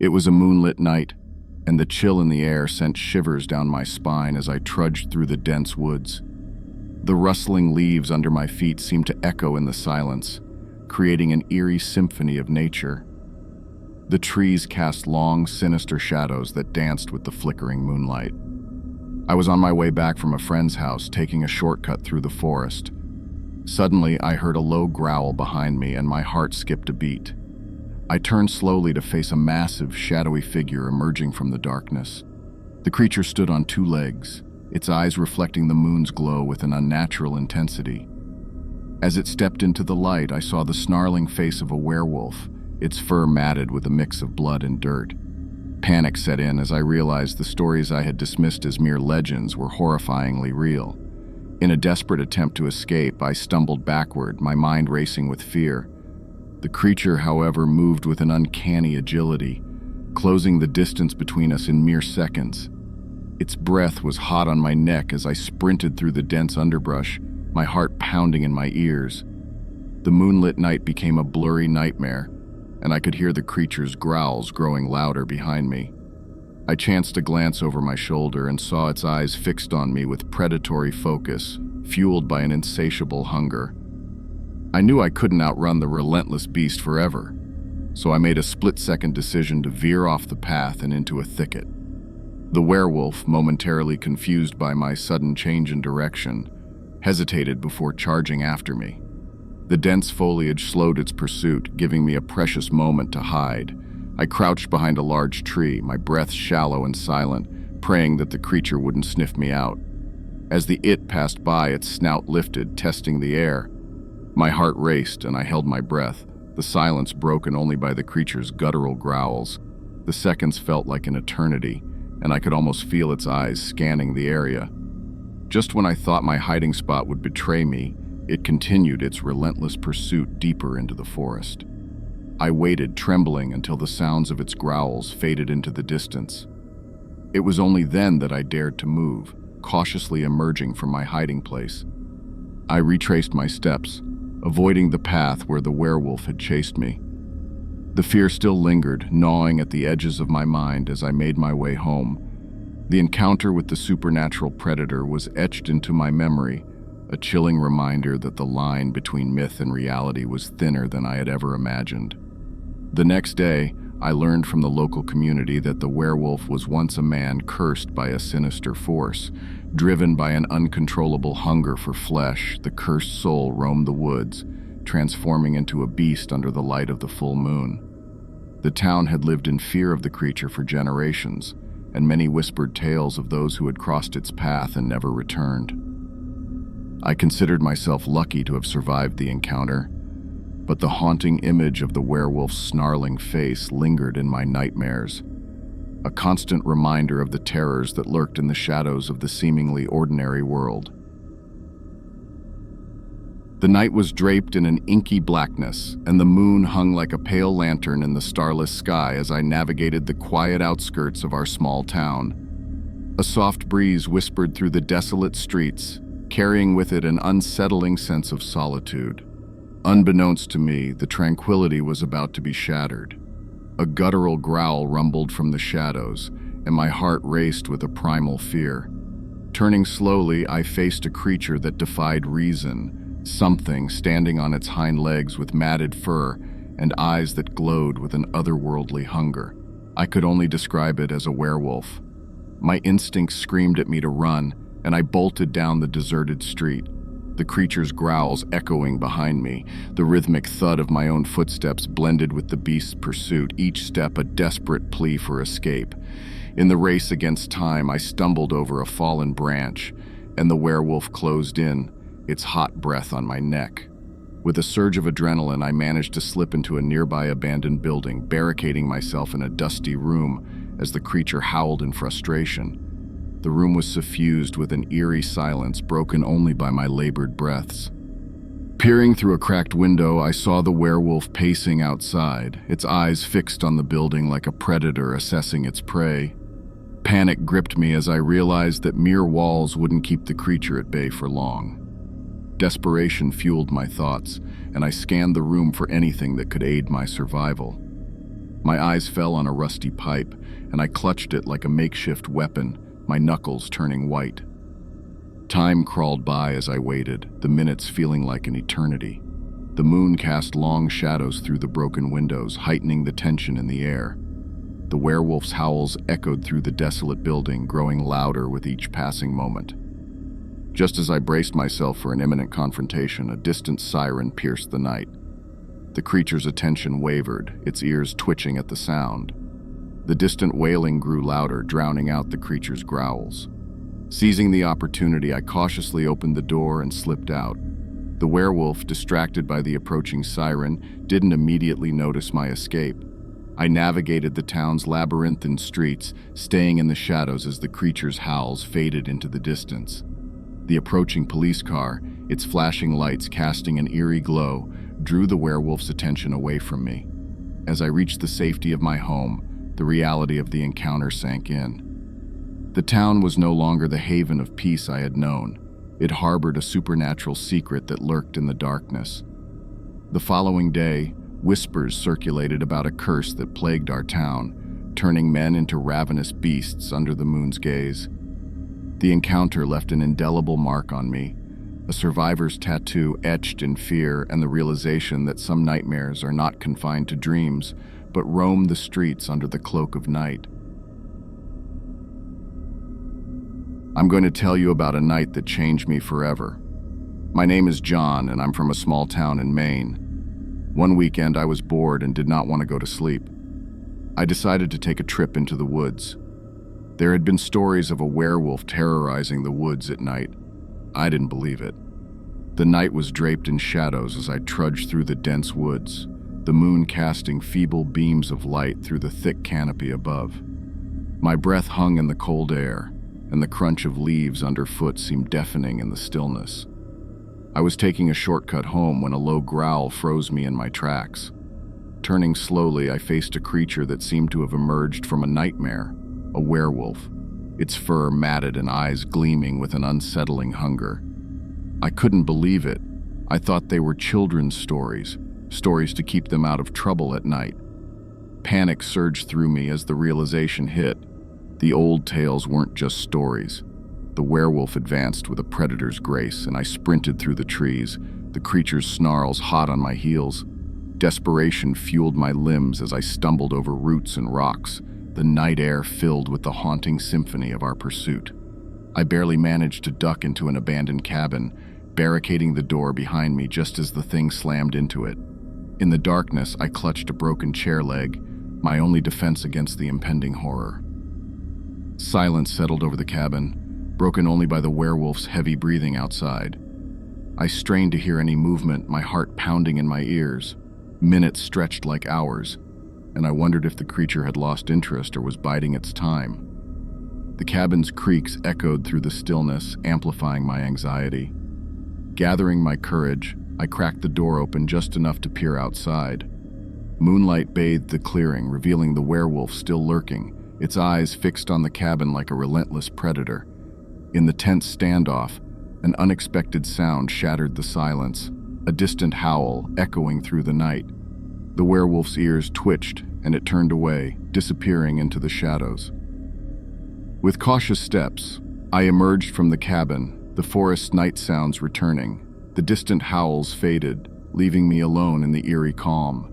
It was a moonlit night, and the chill in the air sent shivers down my spine as I trudged through the dense woods. The rustling leaves under my feet seemed to echo in the silence, creating an eerie symphony of nature. The trees cast long, sinister shadows that danced with the flickering moonlight. I was on my way back from a friend's house, taking a shortcut through the forest. Suddenly, I heard a low growl behind me, and my heart skipped a beat. I turned slowly to face a massive, shadowy figure emerging from the darkness. The creature stood on two legs, its eyes reflecting the moon's glow with an unnatural intensity. As it stepped into the light, I saw the snarling face of a werewolf, its fur matted with a mix of blood and dirt. Panic set in as I realized the stories I had dismissed as mere legends were horrifyingly real. In a desperate attempt to escape, I stumbled backward, my mind racing with fear. The creature, however, moved with an uncanny agility, closing the distance between us in mere seconds. Its breath was hot on my neck as I sprinted through the dense underbrush, my heart pounding in my ears. The moonlit night became a blurry nightmare, and I could hear the creature's growls growing louder behind me. I chanced a glance over my shoulder and saw its eyes fixed on me with predatory focus, fueled by an insatiable hunger. I knew I couldn't outrun the relentless beast forever, so I made a split-second decision to veer off the path and into a thicket. The werewolf, momentarily confused by my sudden change in direction, hesitated before charging after me. The dense foliage slowed its pursuit, giving me a precious moment to hide. I crouched behind a large tree, my breath shallow and silent, praying that the creature wouldn't sniff me out. As the it passed by, its snout lifted, testing the air. My heart raced, and I held my breath, the silence broken only by the creature's guttural growls. The seconds felt like an eternity, and I could almost feel its eyes scanning the area. Just when I thought my hiding spot would betray me, it continued its relentless pursuit deeper into the forest. I waited, trembling, until the sounds of its growls faded into the distance. It was only then that I dared to move, cautiously emerging from my hiding place. I retraced my steps, avoiding the path where the werewolf had chased me. The fear still lingered, gnawing at the edges of my mind as I made my way home. The encounter with the supernatural predator was etched into my memory, a chilling reminder that the line between myth and reality was thinner than I had ever imagined. The next day, I learned from the local community that the werewolf was once a man cursed by a sinister force. Driven by an uncontrollable hunger for flesh, the cursed soul roamed the woods, transforming into a beast under the light of the full moon. The town had lived in fear of the creature for generations, and many whispered tales of those who had crossed its path and never returned. I considered myself lucky to have survived the encounter, but the haunting image of the werewolf's snarling face lingered in my nightmares, a constant reminder of the terrors that lurked in the shadows of the seemingly ordinary world. The night was draped in an inky blackness, and the moon hung like a pale lantern in the starless sky as I navigated the quiet outskirts of our small town. A soft breeze whispered through the desolate streets, carrying with it an unsettling sense of solitude. Unbeknownst to me, the tranquility was about to be shattered. A guttural growl rumbled from the shadows, and my heart raced with a primal fear. Turning slowly, I faced a creature that defied reason, something standing on its hind legs with matted fur and eyes that glowed with an otherworldly hunger. I could only describe it as a werewolf. My instincts screamed at me to run, and I bolted down the deserted street, the creature's growls echoing behind me. The rhythmic thud of my own footsteps blended with the beast's pursuit, each step a desperate plea for escape. In the race against time, I stumbled over a fallen branch, and the werewolf closed in, its hot breath on my neck. With a surge of adrenaline, I managed to slip into a nearby abandoned building, barricading myself in a dusty room as the creature howled in frustration. The room was suffused with an eerie silence, broken only by my labored breaths. Peering through a cracked window, I saw the werewolf pacing outside, its eyes fixed on the building like a predator assessing its prey. Panic gripped me as I realized that mere walls wouldn't keep the creature at bay for long. Desperation fueled my thoughts, and I scanned the room for anything that could aid my survival. My eyes fell on a rusty pipe, and I clutched it like a makeshift weapon, my knuckles turning white. Time crawled by as I waited, the minutes feeling like an eternity. The moon cast long shadows through the broken windows, heightening the tension in the air. The werewolf's howls echoed through the desolate building, growing louder with each passing moment. Just as I braced myself for an imminent confrontation, a distant siren pierced the night. The creature's attention wavered, its ears twitching at the sound. The distant wailing grew louder, drowning out the creature's growls. Seizing the opportunity, I cautiously opened the door and slipped out. The werewolf, distracted by the approaching siren, didn't immediately notice my escape. I navigated the town's labyrinthine streets, staying in the shadows as the creature's howls faded into the distance. The approaching police car, its flashing lights casting an eerie glow, drew the werewolf's attention away from me. As I reached the safety of my home, the reality of the encounter sank in. The town was no longer the haven of peace I had known. It harbored a supernatural secret that lurked in the darkness. The following day, whispers circulated about a curse that plagued our town, turning men into ravenous beasts under the moon's gaze. The encounter left an indelible mark on me, a survivor's tattoo etched in fear and the realization that some nightmares are not confined to dreams, but roam the streets under the cloak of night. I'm going to tell you about a night that changed me forever. My name is John, and I'm from a small town in Maine. One weekend, I was bored and did not want to go to sleep. I decided to take a trip into the woods. There had been stories of a werewolf terrorizing the woods at night. I didn't believe it. The night was draped in shadows as I trudged through the dense woods, the moon casting feeble beams of light through the thick canopy above. My breath hung in the cold air, and the crunch of leaves underfoot seemed deafening in the stillness. I was taking a shortcut home when a low growl froze me in my tracks. Turning slowly, I faced a creature that seemed to have emerged from a nightmare, a werewolf, its fur matted and eyes gleaming with an unsettling hunger. I couldn't believe it. I thought they were children's stories, stories to keep them out of trouble at night. Panic surged through me as the realization hit. The old tales weren't just stories. The werewolf advanced with a predator's grace, and I sprinted through the trees, the creature's snarls hot on my heels. Desperation fueled my limbs as I stumbled over roots and rocks, the night air filled with the haunting symphony of our pursuit. I barely managed to duck into an abandoned cabin, barricading the door behind me just as the thing slammed into it. In the darkness, I clutched a broken chair leg, my only defense against the impending horror. Silence settled over the cabin, broken only by the werewolf's heavy breathing outside. I strained to hear any movement, my heart pounding in my ears. Minutes stretched like hours, and I wondered if the creature had lost interest or was biding its time. The cabin's creaks echoed through the stillness, amplifying my anxiety. Gathering my courage, I cracked the door open just enough to peer outside. Moonlight bathed the clearing, revealing the werewolf still lurking, its eyes fixed on the cabin like a relentless predator. In the tense standoff, an unexpected sound shattered the silence, a distant howl echoing through the night. The werewolf's ears twitched, and it turned away, disappearing into the shadows. With cautious steps, I emerged from the cabin, the forest night sounds returning. The distant howls faded, leaving me alone in the eerie calm.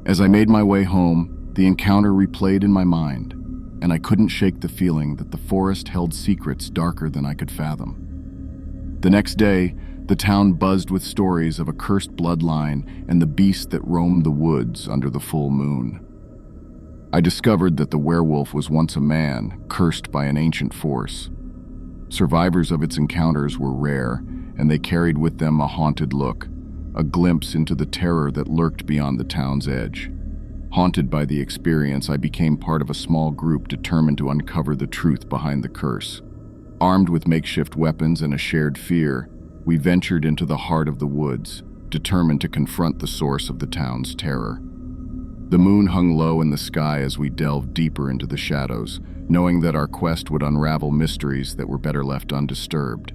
As I made my way home, the encounter replayed in my mind, and I couldn't shake the feeling that the forest held secrets darker than I could fathom. The next day, the town buzzed with stories of a cursed bloodline and the beast that roamed the woods under the full moon. I discovered that the werewolf was once a man, cursed by an ancient force. Survivors of its encounters were rare, and they carried with them a haunted look, a glimpse into the terror that lurked beyond the town's edge. Haunted by the experience, I became part of a small group determined to uncover the truth behind the curse. Armed with makeshift weapons and a shared fear, we ventured into the heart of the woods, determined to confront the source of the town's terror. The moon hung low in the sky as we delved deeper into the shadows, knowing that our quest would unravel mysteries that were better left undisturbed.